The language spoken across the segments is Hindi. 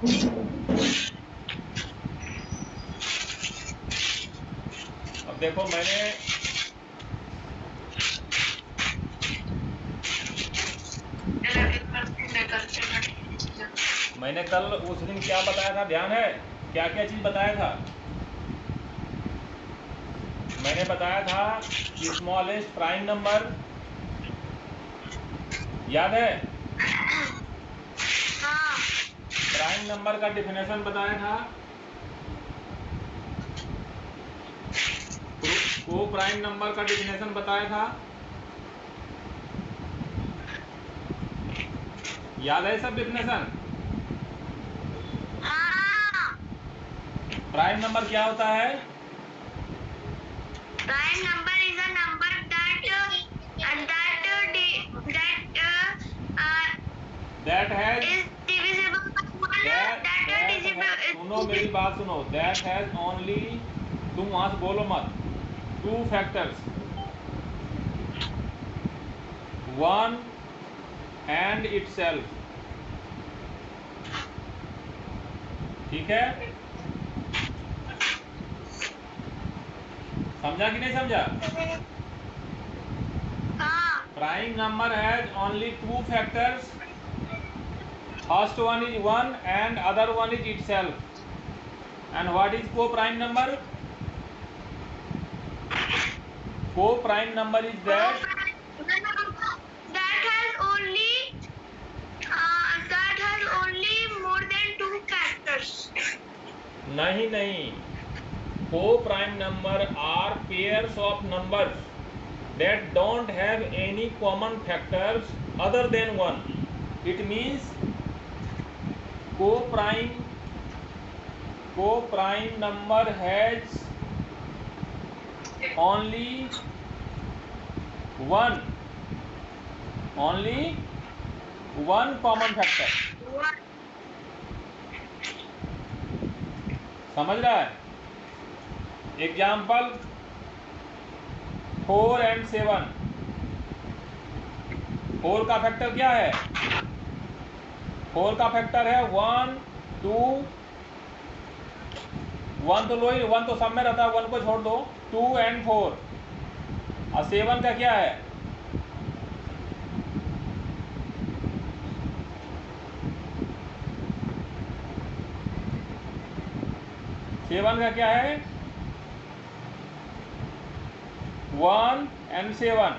अब देखो मैंने कल उस दिन क्या बताया था, ध्यान है? क्या क्या चीज बताया था? मैंने बताया था स्मॉलेस्ट प्राइम नंबर, याद है? हाँ। प्राइम नंबर का डिफिनेशन बताया था। को प्राइम नंबर का डिफिनेशन बताया था, याद है सब डिफिनेशन? हाँ। प्राइम नंबर क्या होता है? Prime number is a number that has is divisible by 1. सुनो मेरी बात सुनो, दैट हैज ओनली, तुम वहां से बोलो मत, 2 फैक्टर्स, 1 and itself, ठीक है? समझा कि नहीं समझा? Prime number has only 2 factors, first one is 1 and other one is itself. And what is co-prime number? Co-prime number is that has only more than 2 factors. नहीं, co-prime number are pairs of numbers that don't have any common factors other than 1. It means co-prime number has only one common factor. समझ रहा है? एग्जाम्पल 4 and 7, 4 का फैक्टर क्या है? 4 का फैक्टर है 1 2, 1 तो लो ही, 1 तो सब में रहता है, 1 को छोड़ दो, 2 and 4. और 7 का क्या है? सेवन का क्या है? 1 and 7.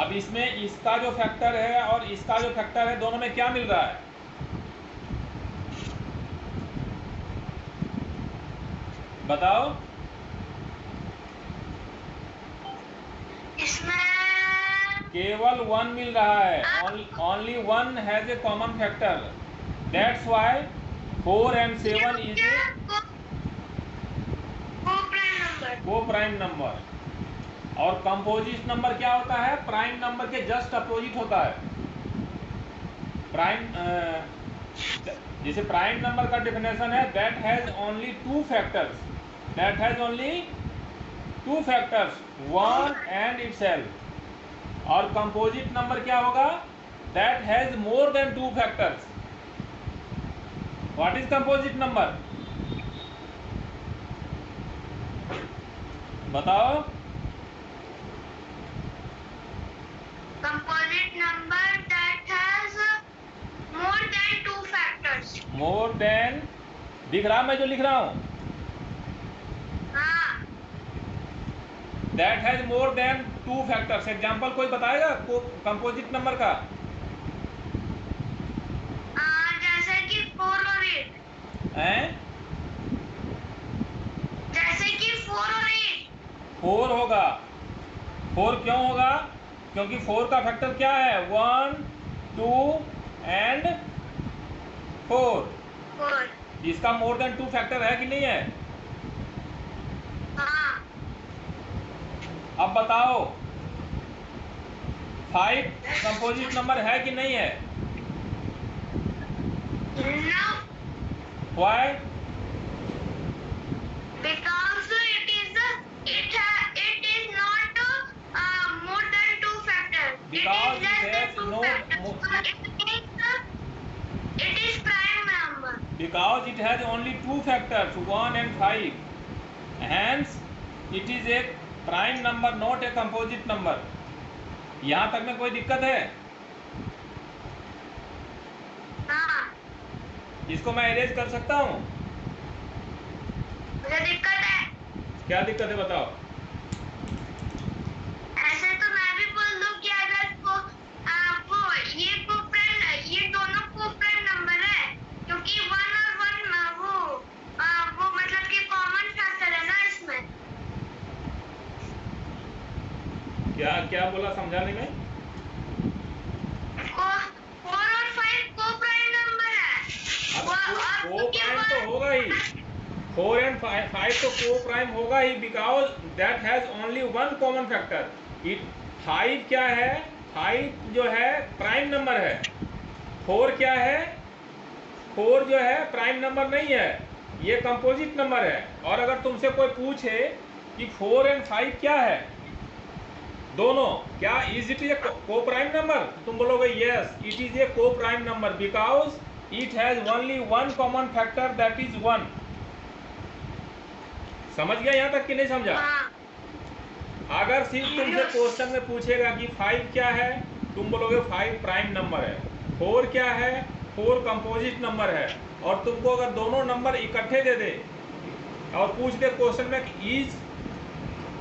अब इसमें इसका जो फैक्टर है और इसका जो फैक्टर है, दोनों में क्या मिल रहा है? बताओ। इसमें केवल 1 मिल रहा है, only 1 has a common factor, that's why 4 and 7 is a को प्राइम नंबर। और कंपोजिट नंबर क्या होता है? प्राइम नंबर के जस्ट अपोजिट होता है। प्राइम जैसे प्राइम नंबर का डिफिनेशन है that has only 2 factors, that has only 2 factors 1 and itself। और कंपोजिट नंबर क्या होगा? That has more than 2 factors. What is composite number? बताओ। composite number that has more than 2 factors. More than, दिख रहा मैं जो लिख रहा हूं? हाँ। That has more than 2 factors. Example कोई बताएगा कंपोजिट नंबर का? जैसे कि 4 और 8। जैसे कि 4 और 8। 4 होगा। 4 क्यों होगा? क्योंकि 4 का फैक्टर क्या है? 1 2 and 4। इसका मोर देन 2 फैक्टर है कि नहीं है? हाँ। अब बताओ 5 कंपोजिट नंबर है कि नहीं है? No. Why? Because it is not more than 2 factors. Because it is less it than has 2 no factors. It is prime because it has only two factors 1 and 5, hence it is a prime number not a composite number. यहाँ तक में कोई दिक्कत है? हाँ। इसको मैं इरेज कर सकता हूँ? मुझे दिक्कत है। क्या दिक्कत है बताओ? ऐसे तो मैं भी बोल दूं कि अगर ये दोनों कोप्राइम नंबर है, क्योंकि 1 और 1 वो मतलब कि कॉमन फैक्टर है ना इसमें। क्या बोला समझाने में? 4 और 5 कोप्राइम नंबर है। कोप्राइम तो होगा ही, 4 and 5 तो कोप्राइम होगा ही, because that has only one common factor. 5 क्या है? 5 जो है प्राइम नंबर है। 4 क्या है? 4 जो है प्राइम नंबर नहीं है, ये कंपोजिट नंबर है। और अगर तुमसे कोई पूछे कि 4 and 5 क्या है, दोनों क्या इज इट ए को प्राइम नंबर, तुम बोलोगे यस इट इज ए को prime number because it has only one common factor that is 1। समझ गया यहाँ तक कि नहीं समझा? अगर सिर्फ तुमसे क्वेश्चन में पूछेगा कि 5 क्या है, तुम बोलोगे 5 प्राइम नंबर है। 4 क्या है? 4 कंपोजिट नंबर है। और तुमको अगर दोनों नंबर इकट्ठे दे दे और पूछ दे क्वेश्चन में इज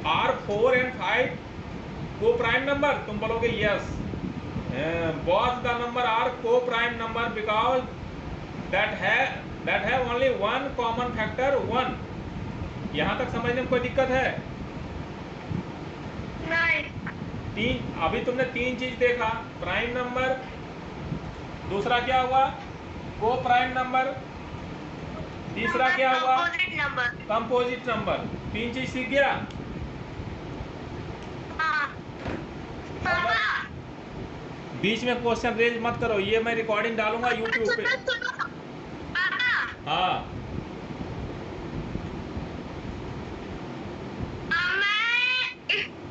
आर 4 and 5 को प्राइम नंबर, तुम बोलोगे yes both the number are co-prime number because that have only one common factor 1। यहाँ तक समझने में कोई दिक्कत है? नहीं। अभी तुमने 3 चीज देखा, प्राइम नंबर, दूसरा क्या हुआ को प्राइम नंबर, तीसरा क्या हुआ कंपोजिट नंबर। 3 चीज सीख गया। बीच में क्वेश्चन रेज मत करो, ये मैं रिकॉर्डिंग डालूंगा यूट्यूब पे। हाँ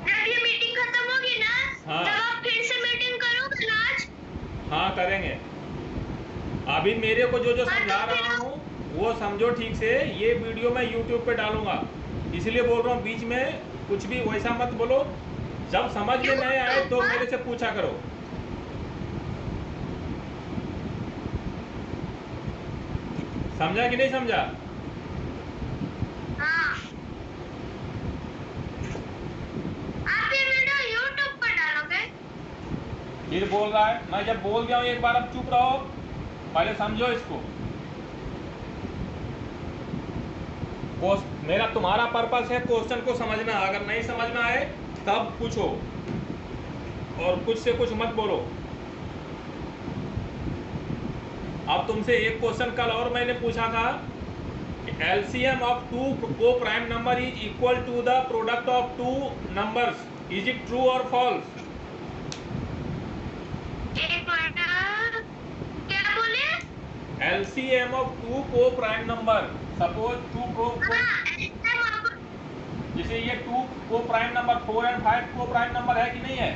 जब ये मीटिंग खत्म होगी ना, हाँ। तब आप फिर से मीटिंग करोगे ना आज? हाँ करेंगे। अभी मेरे को जो समझा रहा हूँ वो समझो ठीक से। ये वीडियो मैं यूट्यूब पे डालूंगा, इसलिए बोल रहा हूँ बीच में कुछ भी वैसा मत बोलो। जब समझ में नहीं आए तो मेरे से पूछा करो। समझा कि नहीं समझा? हाँ। आप ये वीडियो YouTube पर डालोगे? फिर बोल रहा है, मैं जब बोल गया हूँ एक बार, अब चुप रहो, पहले समझो इसको। मेरा तुम्हारा पर्पस है क्वेश्चन को समझना। अगर नहीं समझ में आए तब पूछो और कुछ से कुछ मत बोलो। अब तुमसे एक क्वेश्चन कल और मैंने पूछा था, LCM ऑफ 2 को prime number is equal to the product of 2 numbers, is it true और फॉल्स? क्या बोले? LCM ऑफ 2 को प्राइम नंबर, सपोज 2 को जैसे ये 2 को प्राइम नंबर, 4 and 5 को प्राइम नंबर है कि नहीं है?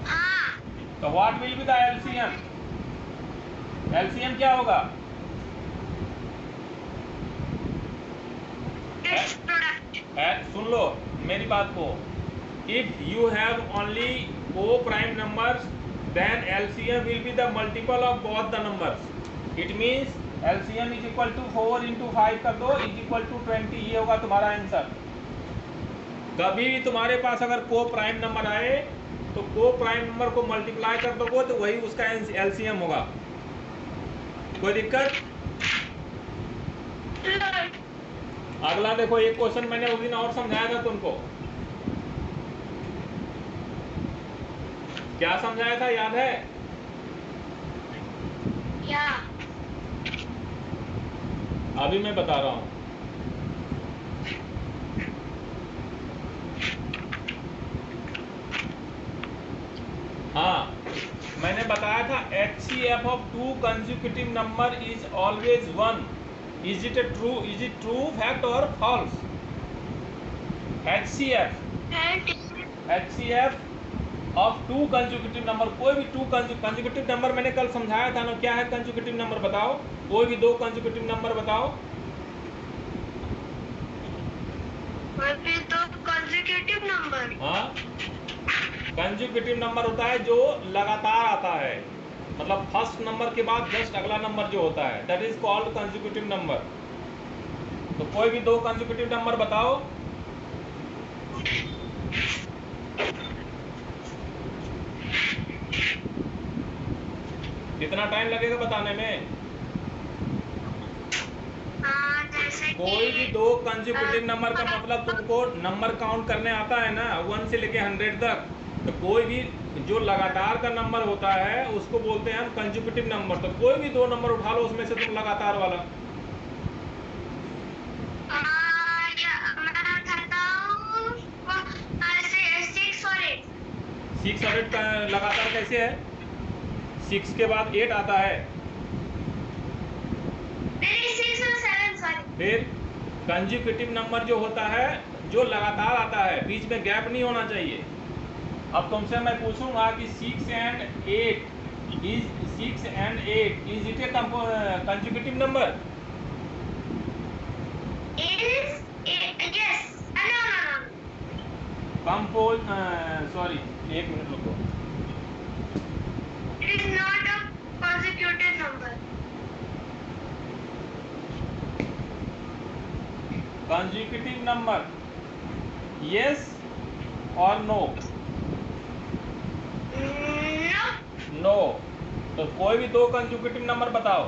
हाँ। तो what will be the LCM? LCM क्या होगा? सुन लो मेरी बात को। इफ यू हैव ओनली को prime numbers then LCM will be the multiple of both the numbers. It means LCM is equal to 4 into 5 कर दो is equal to 20। ये होगा तुम्हारा आंसर। कभी भी तुम्हारे पास अगर को प्राइम नंबर आए तो को प्राइम नंबर को मल्टीप्लाई कर दोगे तो वही उसका LCM होगा। कोई दिक्कत? अगला देखो, एक क्वेश्चन मैंने उस दिन और समझाया था तुमको। क्या समझाया था याद है? क्या? अभी मैं बता रहा हूं। हाँ, मैंने बताया था HCF of 2 consecutive number is always 1। Is it true fact और false? HCF of two consecutive number, कोई भी टू कंसेक्यूटिव नंबर मैंने कल समझाया था ना, क्या है कंसेक्यूटिव नंबर बताओ, कोई भी दो कंसेक्यूटिव नंबर बताओ। कोई भी दो कंसेक्यूटिव नंबर। हाँ, कंसेक्यूटिव नंबर होता है जो लगातार आता है, मतलब फर्स्ट नंबर के बाद जस्ट अगला नंबर जो होता है, that is called consecutive number. तो कोई भी दो कंसेक्यूटिव नंबर बताओ। कितना टाइम लगेगा बताने में? जैसे कोई भी दो कंसेक्यूटिव नंबर का मतलब तुमको नंबर काउंट करने आता है ना, 1 से लेके 100 तक। तो कोई भी जो लगातार का नंबर होता है उसको बोलते हैं हम कंसेक्यूटिव नंबर। तो कोई भी दो नंबर उठा लो उसमें से तुम लगातार वाला। मैं खाता हूँ 6 और 8। 6 और 8 का लगातार कैसे है? 6 के बाद 8 आता है। नहीं 6 और 7 सॉरी। फिर कंसेक्यूटिव नंबर जो होता है जो लगातार आता है, बीच में गैप नहीं होना चाहिए। अब तुमसे मैं पूछूंगा कि 6 and 8 is it A consecutive number? Yes. No. Compose sorry, एक मिनट रुको। It is not a consecutive number. Consecutive number, yes और नो? No. नो। तो कोई भी दो कंसेक्यूटिव नंबर बताओ।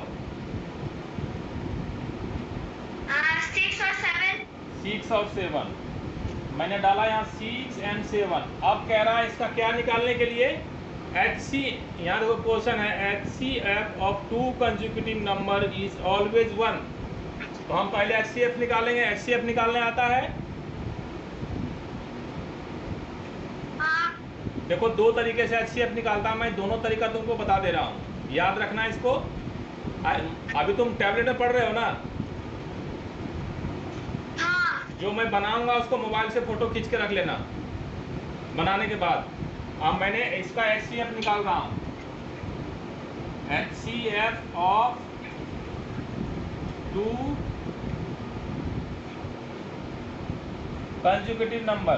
6 और 7. 6 और 7 मैंने डाला यहाँ 6 and 7। अब कह रहा है इसका क्या निकालने के लिए? HC, यहाँ देखो क्वेश्चन है HCF of two consecutive number is always 1। तो हम पहले HCF निकालेंगे। HCF निकालने आता है? देखो दो तरीके से HCF निकालता हूं मैं, दोनों तरीका तुमको बता दे रहा हूँ, याद रखना इसको। अभी तुम टैबलेट में पढ़ रहे हो ना? जो मैं बनाऊंगा उसको मोबाइल से फोटो खींच के रख लेना बनाने के बाद। अब मैंने इसका HCF निकाल रहा हूं। HCF of two consecutive number.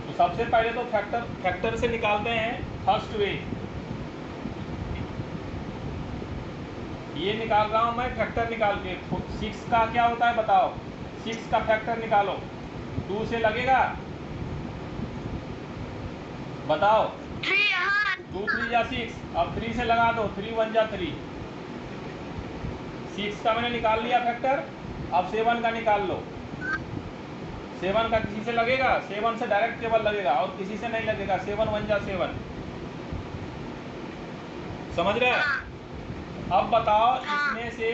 तो सबसे पहले तो फैक्टर से निकालते हैं। फर्स्ट वे ये निकाल रहा हूं मैं, फैक्टर निकाल के। 6 का क्या होता है बताओ? 6 का फैक्टर निकालो। 2 से लगेगा? बताओ। 2 3 या 6। अब 3 से लगा दो, 3 1 जा 3। 6 का मैंने निकाल लिया फैक्टर। अब 7 का निकाल लो। 7 का किसी से लगेगा? 7 से डायरेक्ट केवल लगेगा और किसी से नहीं लगेगा। 7 1 जा 7। समझ रहे? अब बताओ इसमें से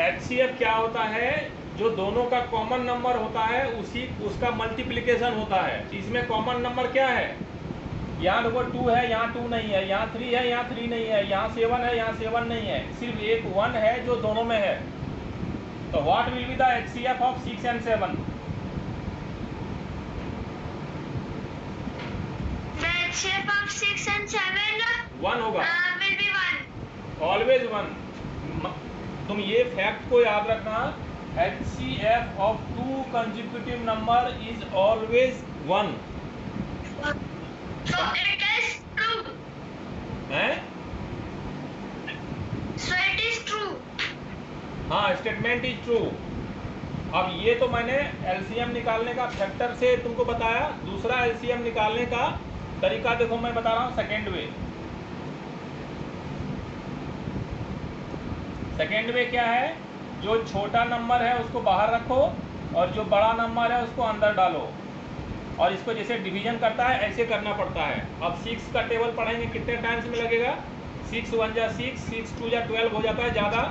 HCF क्या होता है? जो दोनों का कॉमन नंबर होता है उसका मल्टीप्लिकेशन होता है। इसमें कॉमन नंबर क्या है? यहाँ देखो 2 है, यहाँ 2 नहीं है, यहाँ 3 है, यहाँ 3 नहीं है, यहाँ 7 है, यहाँ 7 नहीं है, सिर्फ एक 1 है जो दोनों में है। तो what will be the HCF of 6 and 7? The HCF of 6 and 7 1 होगा, will be 1. ऑलवेज 1। तुम ये फैक्ट को याद रखना, HCF of two consecutive number is always 1। So it is true. हैं? So it is true. हाँ, स्टेटमेंट इज ट्रू। अब ये तो मैंने LCM निकालने का फैक्टर से तुमको बताया। दूसरा LCM निकालने का तरीका देखो मैं बता रहा हूँ, सेकेंड वे। सेकेंड वे क्या है? जो छोटा नंबर है उसको बाहर रखो और जो बड़ा नंबर है उसको अंदर डालो, और इसको जैसे डिवीजन करता है ऐसे करना पड़ता है। अब 6 का टेबल पढ़ेंगे, कितने टाइम्स में लगेगा? 6 1 जा 6, 6 2 जा 12 हो जाता है ज़्यादा।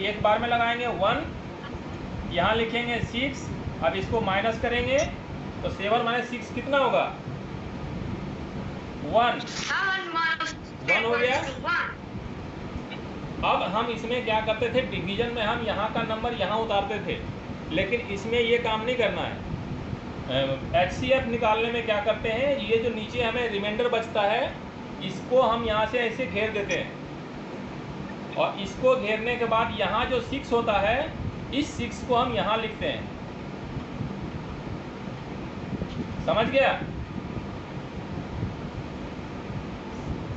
एक बार में लगाएंगे 1, यहाँ लिखेंगे 6। अब इसको माइनस करेंगे तो 7 - 6 कितना होगा? 1 हो गया। अब हम इसमें क्या करते थे, डिवीजन में हम यहाँ का नंबर यहाँ उतारते थे, लेकिन इसमें ये काम नहीं करना है। HCF निकालने में क्या करते हैं, ये जो नीचे हमें रिमाइंडर बचता है इसको हम यहाँ से ऐसे घेर देते हैं, और इसको घेरने के बाद यहाँ जो 6 होता है इस 6 को हम यहाँ लिखते हैं। समझ गया?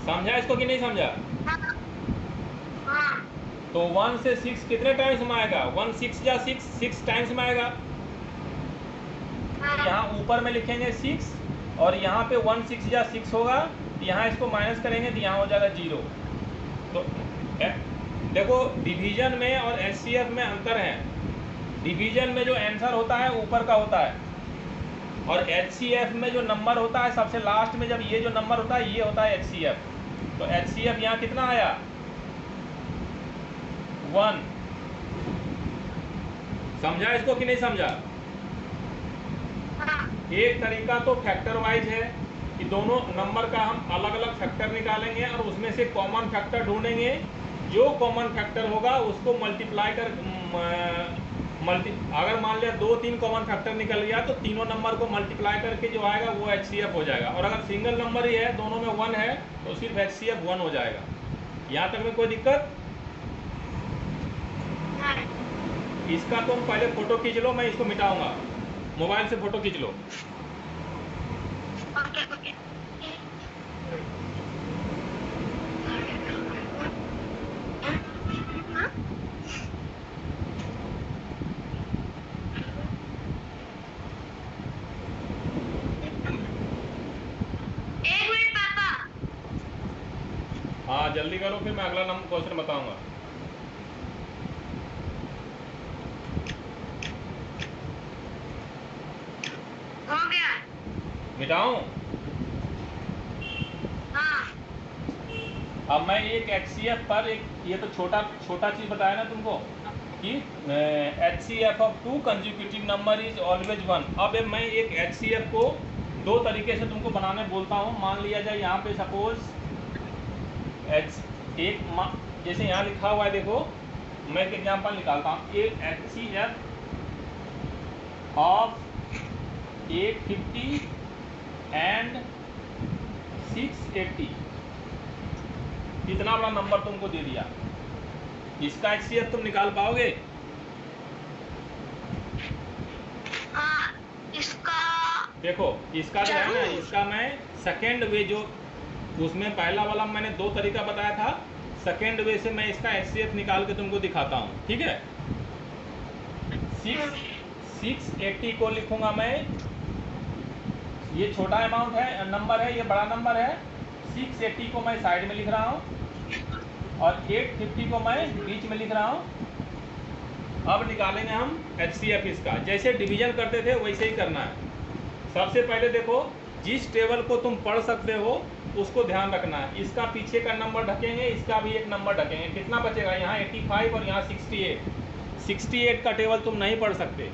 समझा इसको कि नहीं समझा? तो 1 से 6 कितने टाइम्स में आएगा? 1 6 या 6 टाइम्स में आएगा। यहाँ ऊपर में लिखेंगे 6 और यहाँ पे 1 6 या 6 होगा, यहाँ इसको माइनस करेंगे तो यहाँ हो जाएगा 0। तो देखो डिवीजन में और HCF में अंतर है। डिवीजन में जो आंसर होता है ऊपर का होता है, और HCF में जो नंबर होता है सबसे लास्ट में, जब ये जो नंबर होता है ये होता है HCF। तो HCF यहाँ कितना आया? 1। समझा इसको कि नहीं समझा? एक तरीका तो फैक्टर वाइज है कि दोनों नंबर का हम अलग अलग फैक्टर निकालेंगे और उसमें से कॉमन फैक्टर ढूंढेंगे। जो कॉमन फैक्टर होगा उसको मल्टीप्लाई कर अगर मान लिया 2-3 कॉमन फैक्टर निकल गया तो तीनों नंबर को मल्टीप्लाई करके जो आएगा वो HCF हो जाएगा। और अगर सिंगल नंबर ही है, दोनों में 1 है, तो सिर्फ HCF 1 हो जाएगा। यहाँ तक में कोई दिक्कत? इसका तुम पहले फोटो खींच लो, मैं इसको मिटाऊंगा। मोबाइल से फोटो खींच लो। ओके। एक मिनट पापा। हाँ जल्दी करो, फिर मैं अगला नंबर क्वेश्चन बताऊंगा। हो गया। मिटाऊं? हाँ। अब मैं एक HCF पर एक, ये तो छोटा चीज बताया ना तुमको कि HCF of 2 consecutive number is always 1। अब मैं एक HCF को 2 तरीके से तुमको बनाने बोलता हूँ। मान लिया जाए यहाँ पे सपोज जैसे यहाँ लिखा हुआ है, देखो मैं एक एग्जांपल निकालता हूँ। एक HCF ऑफ 850 एंड 680, इतना बड़ा नंबर तुमको दे दिया, इसका HCF तुम निकाल पाओगे? हाँ, इसका देखो इसका जो है ना, इसका मैं सेकेंड वे, जो उसमें पहला वाला मैंने 2 तरीका बताया था, सेकेंड वे से मैं इसका HCF निकाल के तुमको दिखाता हूँ। ठीक है? 680 को लिखूंगा मैं, ये छोटा अमाउंट है, नंबर है, ये बड़ा नंबर है। 680 को मैं साइड में लिख रहा हूँ और 850 को मैं बीच में लिख रहा हूँ। अब निकालेंगे हम HCF इसका। जैसे डिवीजन करते थे वैसे ही करना है। सबसे पहले देखो, जिस टेबल को तुम पढ़ सकते हो उसको ध्यान रखना है। इसका पीछे का नंबर ढकेंगे, इसका भी एक नंबर ढकेंगे। कितना बचेगा? यहाँ 85 और यहाँ 68। 68 का टेबल तुम नहीं पढ़ सकते।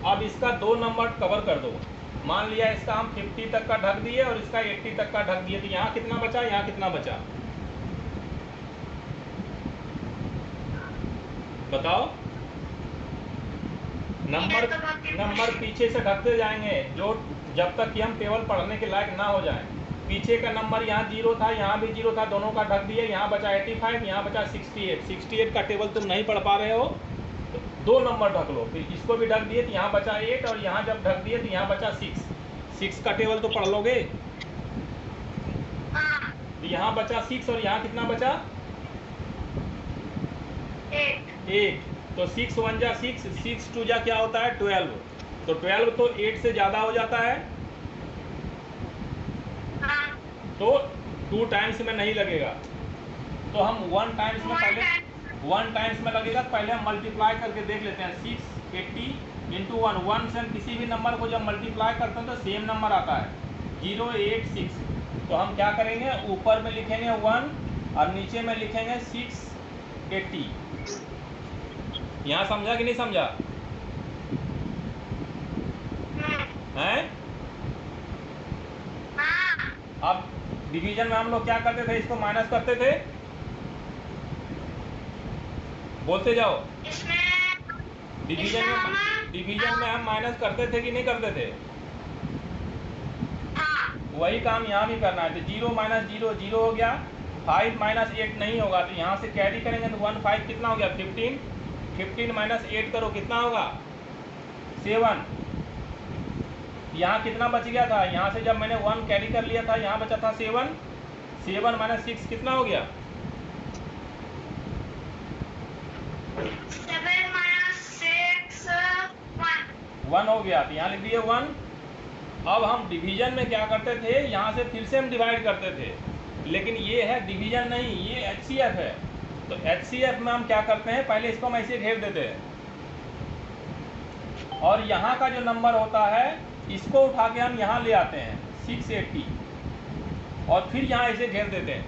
अब इसका 2 नंबर कवर कर दो। मान लिया इसका हम 50 तक का ढक दिए और इसका 80 तक का ढक दिए, तो यहाँ कितना बचा, यहाँ कितना बचा, बताओ? नंबर पीछे से ढकते जाएंगे जो जब तक कि हम टेबल पढ़ने के लायक ना हो जाए। पीछे का नंबर यहाँ 0 था, यहाँ भी 0 था, दोनों का ढक दिए। यहाँ बचा 85, यहाँ बचा 68। 68 का टेबल तुम नहीं पढ़ पा रहे हो तो 2 नंबर ढक लो। फिर इसको भी ढक दिए तो यहाँ बचा 8, और यहाँ जब ढक दिए तो यहाँ बचा 6 का टेबल तो पढ़ लोगे। तो यहाँ बचा 6 और यहाँ कितना बचा? 8। तो 6 1 जा 6, 6 2 जा क्या होता है? 12। तो 12 तो 8 से ज़्यादा हो जाता है, तो 2 टाइम्स में नहीं लगेगा। तो हम 1 टाइम्स में पहले 1 टाइम्स में लगेगा। पहले हम मल्टीप्लाई करके देख लेते हैं। 680 इंटू 1 से हम किसी भी नंबर को जब मल्टीप्लाई करते हैं तो सेम नंबर आता है 086। तो हम क्या करेंगे, ऊपर में लिखेंगे 1 और नीचे में लिखेंगे 680। यहाँ समझा कि नहीं समझा? हैं? अब डिवीजन में हम लोग क्या करते थे, इसको माइनस करते थे। बोलते जाओ। इसमें डिवीजन में हम माइनस करते थे कि नहीं करते थे? हाँ। वही काम यहाँ भी करना है। तो 0 माइनस 0 0 हो गया, 5 माइनस 8 नहीं होगा, तो यहाँ से कैरी करेंगे तो 1 5 कितना हो गया 15, 15 माइनस 8 करो कितना होगा 7। यहाँ कितना बच गया था, यहाँ से जब मैंने 1 कैरी कर लिया था यहाँ बचा था 7, 7 माइनस 6 कितना हो गया 1 हो गया। तो यहाँ लिख दिए 1। अब हम डिवीजन में क्या करते थे, यहाँ से फिर से हम डिवाइड करते थे, लेकिन ये है डिवीजन नहीं, ये HCF है। तो HCF में हम क्या करते हैं, पहले इसको हम ऐसे घेर देते हैं और यहाँ का जो नंबर होता है इसको उठा के हम यहाँ ले आते हैं 680 और फिर यहाँ ऐसे घेर देते हैं।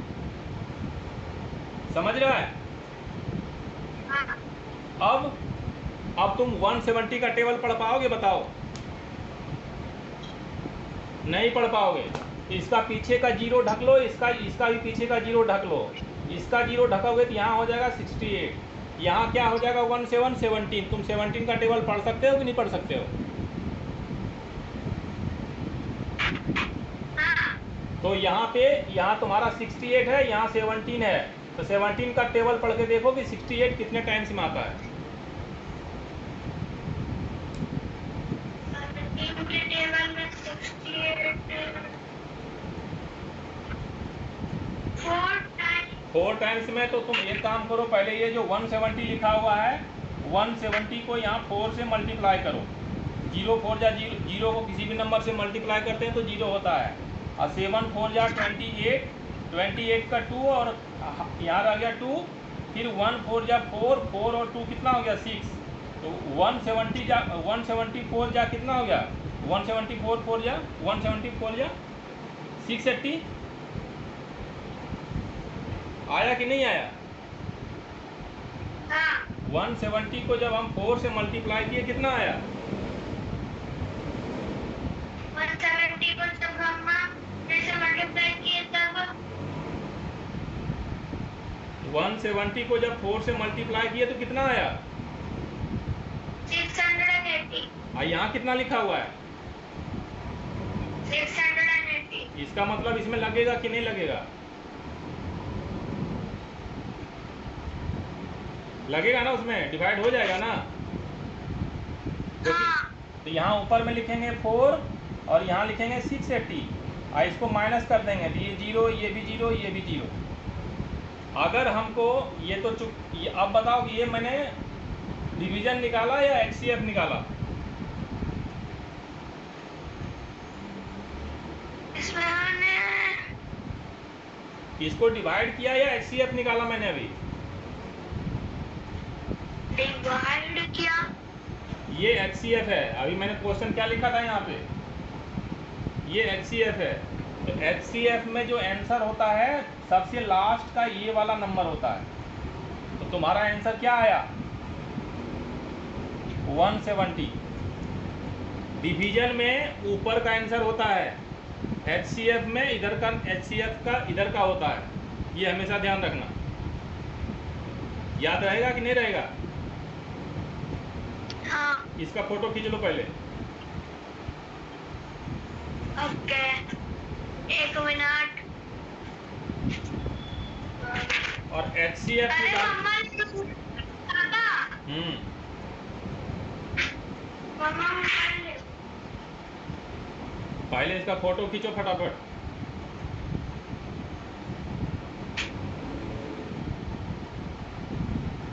समझ रहा है? अब तुम 170 का टेबल पढ़ पाओगे बताओ? नहीं पढ़ पाओगे। इसका पीछे का 0 ढक लो, इसका भी पीछे का 0 ढक लो। इसका 0 ढकोगे तो यहाँ हो जाएगा 68, यहाँ क्या हो जाएगा 1 7 17। तुम 17 का टेबल पढ़ सकते हो कि नहीं पढ़ सकते हो? तो यहाँ तुम्हारा 68 है, यहाँ 17 है, तो 17 का टेबल पढ़ के देखो कि 68 कितने टाइम्स में आता है। टेबल में 68 4 टाइम्स में। तो तुम एक काम करो, पहले ये जो 170 लिखा हुआ है 170 को यहाँ 4 से मल्टीप्लाई करो। 0 4 जा 0 को किसी भी नंबर से मल्टीप्लाई करते हैं तो 0 होता है, और 7 4 जा 28, 28 का 2 और यहाँ रह गया 2, फिर 1 4 जा 4, 4 और 2 कितना हो गया 6। तो 174 जा कितना हो गया 174 4 जा 174 जा 680 आया कि नहीं आया? 170 को जब हम 4 से मल्टीप्लाई किए कितना आया? 170 को जब हम 4 से मल्टीप्लाई किए तब 170 को जब 4 से मल्टीप्लाई किए तो कितना आया? 680। और यहाँ कितना लिखा हुआ है? 680। इसका मतलब इसमें लगेगा कि नहीं लगेगा? लगेगा ना, उसमें डिवाइड हो जाएगा ना। तो यहाँ ऊपर में लिखेंगे 4 और यहाँ लिखेंगे 680 और इसको माइनस कर देंगे तो ये 0, ये भी 0, ये भी 0। अगर हमको ये तो अब बताओ कि ये मैंने डिवीजन निकाला या HCF निकाला? इसमें हमने इसको डिवाइड किया या HCF निकाला मैंने अभी? डिवाइड किया। ये HCF है। अभी मैंने क्वेश्चन क्या लिखा था यहाँ पे, ये HCF है। तो HCF में जो आंसर होता है सबसे लास्ट का ये वाला नंबर होता है। तो तुम्हारा आंसर क्या आया 170। डिवीजन में ऊपर का आंसर होता है, HCF में इधर का HCF का इधर का होता है। ये हमेशा ध्यान रखना। याद रहेगा कि नहीं रहेगा? हाँ। इसका फोटो खींच लो पहले। Okay, 1 minute. और HCF अरे निकाल। मम्मा पहले इसका फोटो खींचो फटाफट।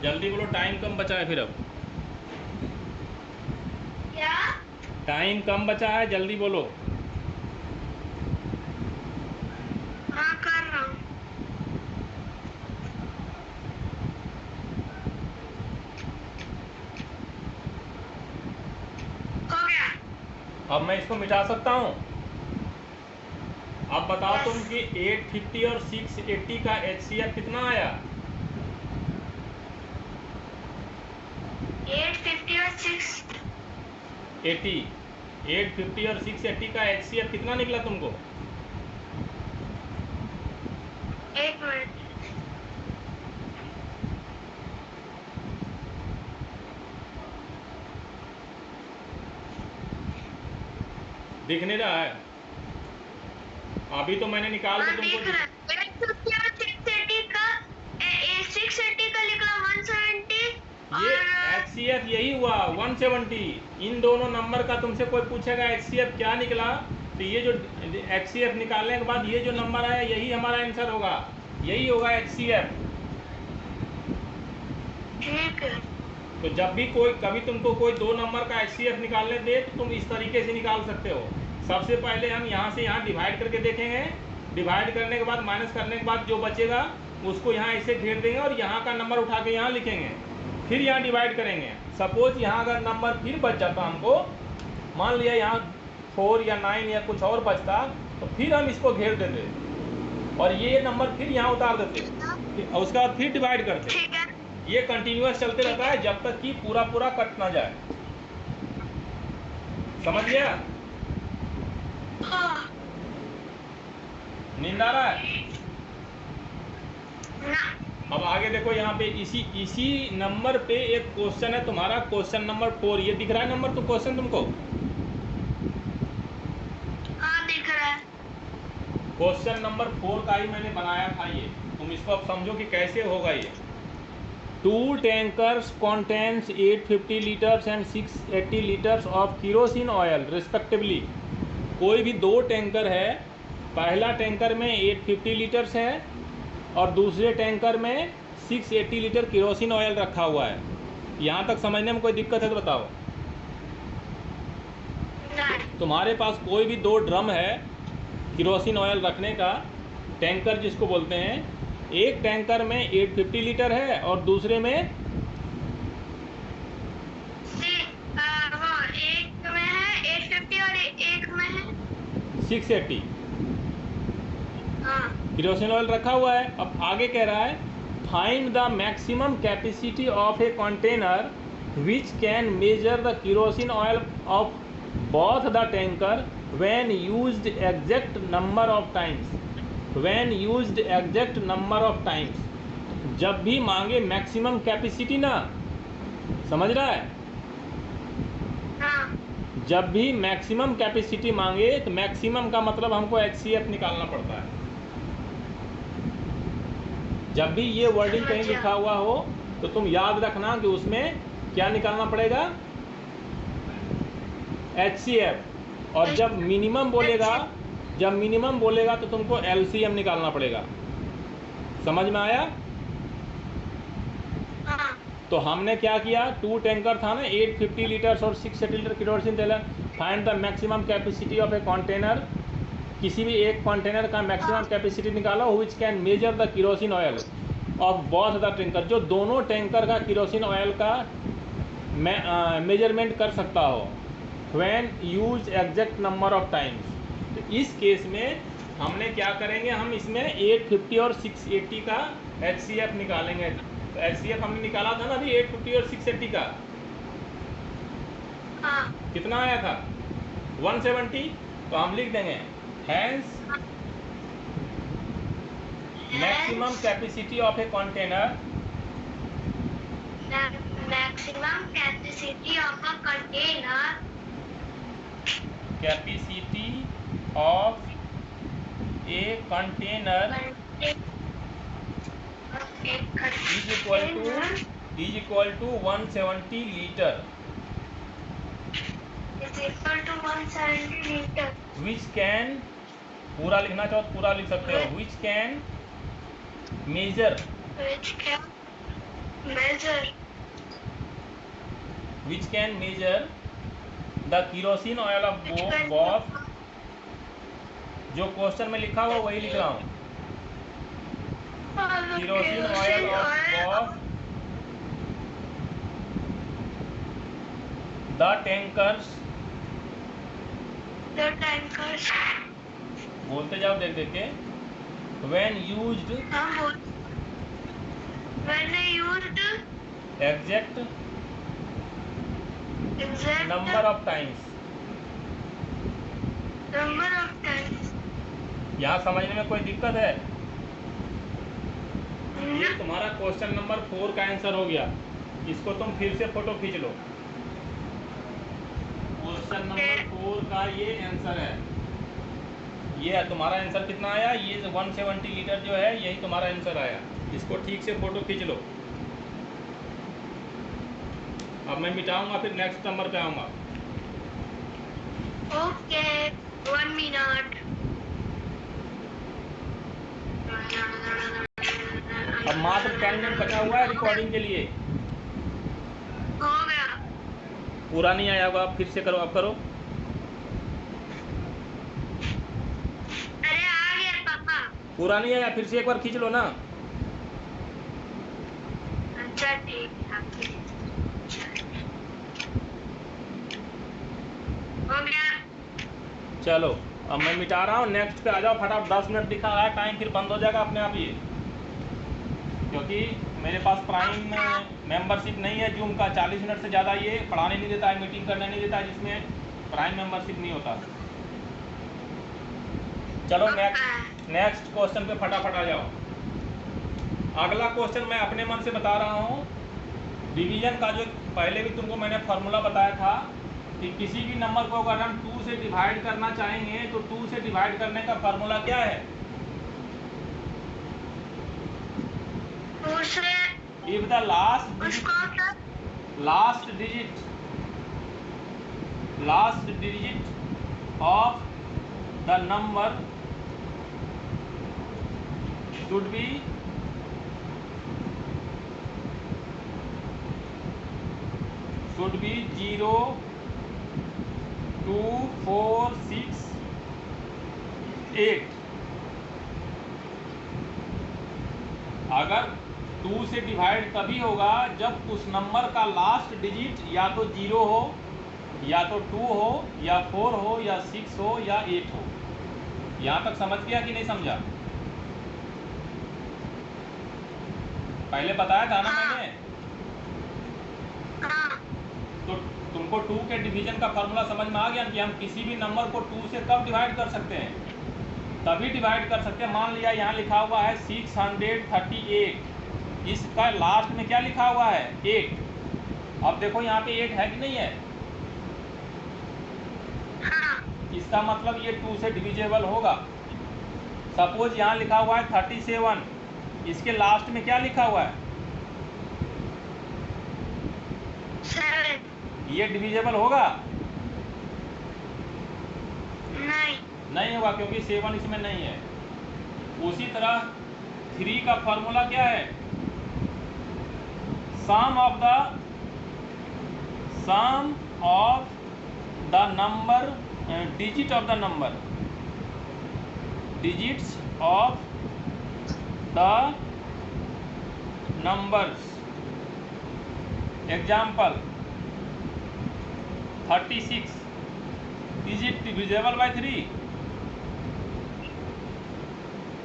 जल्दी बोलो, टाइम कम बचा है। फिर अब क्या? टाइम कम बचा है, जल्दी बोलो। हाँ कर रहा हूँ। हो गया। अब मैं इसको मिटा सकता हूँ। अब बताओ तुम कि 850 और 680 का HCF कितना आया? 850 और 850 और 680 का HCF कितना निकला तुमको? 1 मिनट। दिख नहीं रहा है? अभी तो मैंने निकाल के तुमको दिख रहा है। 680 का लिखा 170 ये और HCF यही हुआ 170। इन दोनों नंबर का तुमसे कोई पूछेगा HCF क्या निकला, तो ये जो HCF निकालने के बाद ये जो नंबर आया यही हमारा आंसर होगा, यही होगा HCF। ठीक है। तो जब भी कभी तुमको कोई दो नंबर का HCF निकालने दे तो तुम इस तरीके से निकाल सकते हो। सबसे पहले हम यहाँ से यहाँ डिवाइड करके देखेंगे, डिवाइड करने के बाद माइनस करने के बाद जो बचेगा उसको यहाँ ऐसे घेर देंगे और यहाँ का नंबर उठा के यहाँ लिखेंगे, फिर यहाँ डिवाइड करेंगे। सपोज यहाँ अगर नंबर फिर बच जाता हमको, मान लिया यहाँ 4 या 9 या कुछ और बचता, तो फिर हम इसको घेर देते और ये नंबर फिर यहाँ उतार देते और उसके बाद फिर डिवाइड करते। ठीक है। ये कंटिन्यूअस चलते रहता है जब तक कि पूरा पूरा कट ना जाए। समझ गया? हाँ। नींद आ रहा है? ना। अब आगे देखो, यहाँ पे इसी नंबर पे एक क्वेश्चन है तुम्हारा, क्वेश्चन नंबर 4। ये दिख रहा है नंबर तो क्वेश्चन तुमको? हाँ दिख रहा है। क्वेश्चन नंबर 4 का ही मैंने बनाया था ये, तुम इसको अब समझो कि कैसे होगा ये। 2 tankers contains 850 liters and 680 liters of kerosene oil respectively। कोई भी दो टैंकर है, पहला टैंकर में 850 लीटर्स है और दूसरे टैंकर में 680 लीटर केरोसिन ऑयल रखा हुआ है। यहाँ तक समझने में कोई दिक्कत है तो बताओ। नहीं। तुम्हारे पास कोई भी दो ड्रम है केरोसिन ऑयल रखने का, टैंकर जिसको बोलते हैं, एक टैंकर में 850 लीटर है और दूसरे में वो एक में है 850 और एक में है 680 हाँ। केरोसिन ऑयल रखा हुआ है। अब आगे कह रहा है find the maximum capacity of a container which can measure the kerosene oil of both the tanker when used exact number of times. When used exact number of times, जब भी मांगे मैक्सिमम कैपेसिटी ना, समझ रहा है? हाँ। जब भी मैक्सिमम कैपेसिटी मांगे तो मैक्सिमम का मतलब हमको HCF निकालना पड़ता है। जब भी ये वर्डिंग कहीं लिखा हुआ हो तो तुम याद रखना कि उसमें क्या निकालना पड़ेगा, HCF। और जब मिनिमम बोलेगा तो तुमको LCM निकालना पड़ेगा। समझ में आया? हाँ। तो हमने क्या किया, 2 टैंकर था ना, 850 लीटर्स और 680 लीटर केरोसिन तेल। Find the maximum capacity of a container, किसी भी एक कंटेनर का मैक्सिमम कैपेसिटी निकालो which can measure the kerosene oil of both the tanker, जो दोनों टैंकर का केरोसिन ऑयल का मेजरमेंट कर सकता हो, when use exact number of times. तो इस केस में हमने क्या करेंगे, हम इसमें 850 और 680 का HCF निकालेंगे। तो HCF हमने निकाला था ना अभी 850 और 680 का, हाँ। कितना आया था 170। तो हम लिख देंगे hence maximum capacity of a container, maximum capacity of a container, capacity of a container is equal to 170 litre, which can, पूरा लिखना चाहो तो पूरा लिख सकते हो, which can measure the kerosene oil of both. जो क्वेश्चन में लिखा हुआ वही लिख रहा हूँ, kerosene oil of both the tankers. बोलते जाओ देख देख के। When used exact number of times. यहाँ समझने में कोई दिक्कत है? ये तुम्हारा क्वेश्चन नंबर 4 का आंसर हो गया। इसको तुम फिर से फोटो खींच लो। क्वेश्चन नंबर 4 का ये आंसर है। ये है तुम्हारा आंसर। कितना आया? ये 170 लीटर जो है यही तुम्हारा आंसर आया। इसको ठीक से फोटो खींच लो। अब मैं मिटाऊंगा, फिर नेक्स्ट नंबर पे आऊंगा। Okay 1 minute. अब मात्र 10 मिनट बचा हुआ है रिकॉर्डिंग के लिए। हो गया। पूरा नहीं आया होगा, फिर से करो। अब करो। अरे आ गया पापा। पूरा नहीं आया, फिर से एक बार खींच लो ना। अच्छा ठीक है। हो गया। चलो अब मैं मिटा रहा हूँ, नेक्स्ट पे आ जाओ फटाफट। 10 मिनट दिखा रहा है टाइम, फिर बंद हो जाएगा अपने आप ये, क्योंकि मेरे पास प्राइम मेंबरशिप नहीं है जूम का। 40 मिनट से ज़्यादा ये पढ़ाने नहीं देता है, मीटिंग करने नहीं देता है, जिसमें प्राइम मेंबरशिप नहीं होता। चलो नेक्स्ट क्वेश्चन पे फटाफट आ जाओ। अगला क्वेश्चन मैं अपने मन से बता रहा हूँ। डिवीजन का जो पहले भी तुमको मैंने फार्मूला बताया था कि किसी भी नंबर को अगर हम 2 से डिवाइड करना चाहेंगे तो 2 से डिवाइड करने का फार्मूला क्या है? If the last digit of the number should be 0, 2, 4, 6, 8। अगर 2 से डिवाइड तभी होगा जब उस नंबर का लास्ट डिजिट या तो 0 हो, या तो 2 हो, या 4 हो, या 6 हो, या 8 हो। यहाँ तक समझ गया कि नहीं समझा? पहले बताया था ना मैंने। तो तुमको 2 के डिवीजन का फार्मूला समझ में आ गया कि हम किसी भी नंबर को 2 से कब डिवाइड कर सकते हैं? तभी डिवाइड कर सकते हैं। मान लिया यहाँ लिखा हुआ है 638, इसका लास्ट में क्या लिखा हुआ है? 8। अब देखो यहाँ पे 8 है कि नहीं है? इसका मतलब ये 2 से डिविजेबल होगा। सपोज यहाँ लिखा हुआ है 37, इसके लास्ट में क्या लिखा हुआ है? 7। ये डिविजेबल होगा? नहीं होगा, क्योंकि 7 इसमें नहीं है। उसी तरह 3 का फॉर्मूला क्या है? Sum of the number, digit of the number, digits of the numbers. Example 36, is it divisible by 3?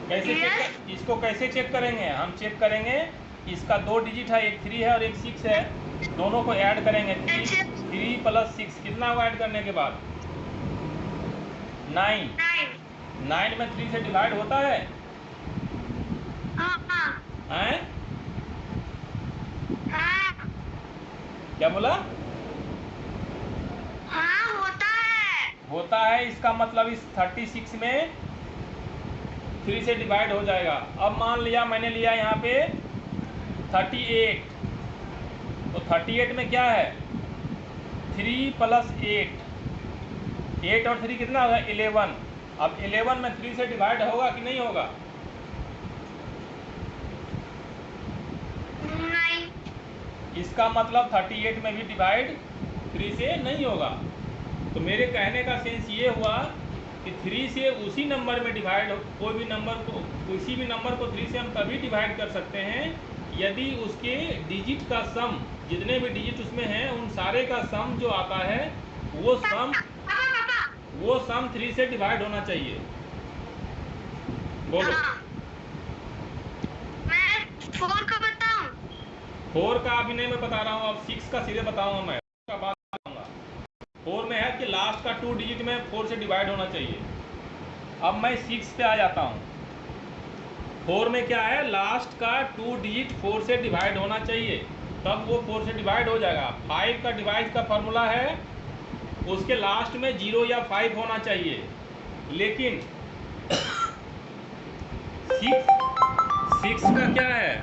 कैसे चेक इसको कैसे चेक करेंगे? हम चेक करेंगे, इसका 2 डिजिट है, एक 3 है और एक 6 है, दोनों को ऐड करेंगे। 3 + 6 कितना हुआ ऐड करने के बाद? 9। 9 में 3 से डिवाइड होता है? हैं? क्या बोला? होता है। इसका मतलब इस 36 में 3 से डिवाइड हो जाएगा। अब मान लिया मैंने लिया यहाँ पे 38, तो 38 में क्या है? 3 + 8, 8 और 3 कितना होगा? 11। अब 11 में 3 से डिवाइड होगा कि नहीं होगा? नहीं। इसका मतलब 38 में भी डिवाइड 3 से नहीं होगा। तो मेरे कहने का सेंस ये हुआ कि 3 से उसी नंबर में डिवाइड, कोई भी नंबर को, किसी भी नंबर को 3 से हम तभी डिवाइड कर सकते हैं यदि उसके डिजिट का सम, जितने भी डिजिट उसमें हैं उन सारे का सम जो आता है वो सम 3 से डिवाइड होना चाहिए। बोलो। मैं 4 का बताऊं? 4 का अभी नहीं मैं बता रहा हूँ, अब 6 का सीधे बताऊंगा मैं। 4 में है कि लास्ट का 2 डिजिट में 4 से डिवाइड होना चाहिए। अब मैं 6 पे आ जाता हूँ। 4 में क्या है? लास्ट का 2 डिजिट 4 से डिवाइड होना चाहिए, तब वो 4 से डिवाइड हो जाएगा। 5 का डिवाइड का फॉर्मूला है उसके लास्ट में 0 या 5 होना चाहिए, लेकिन 6 का क्या है,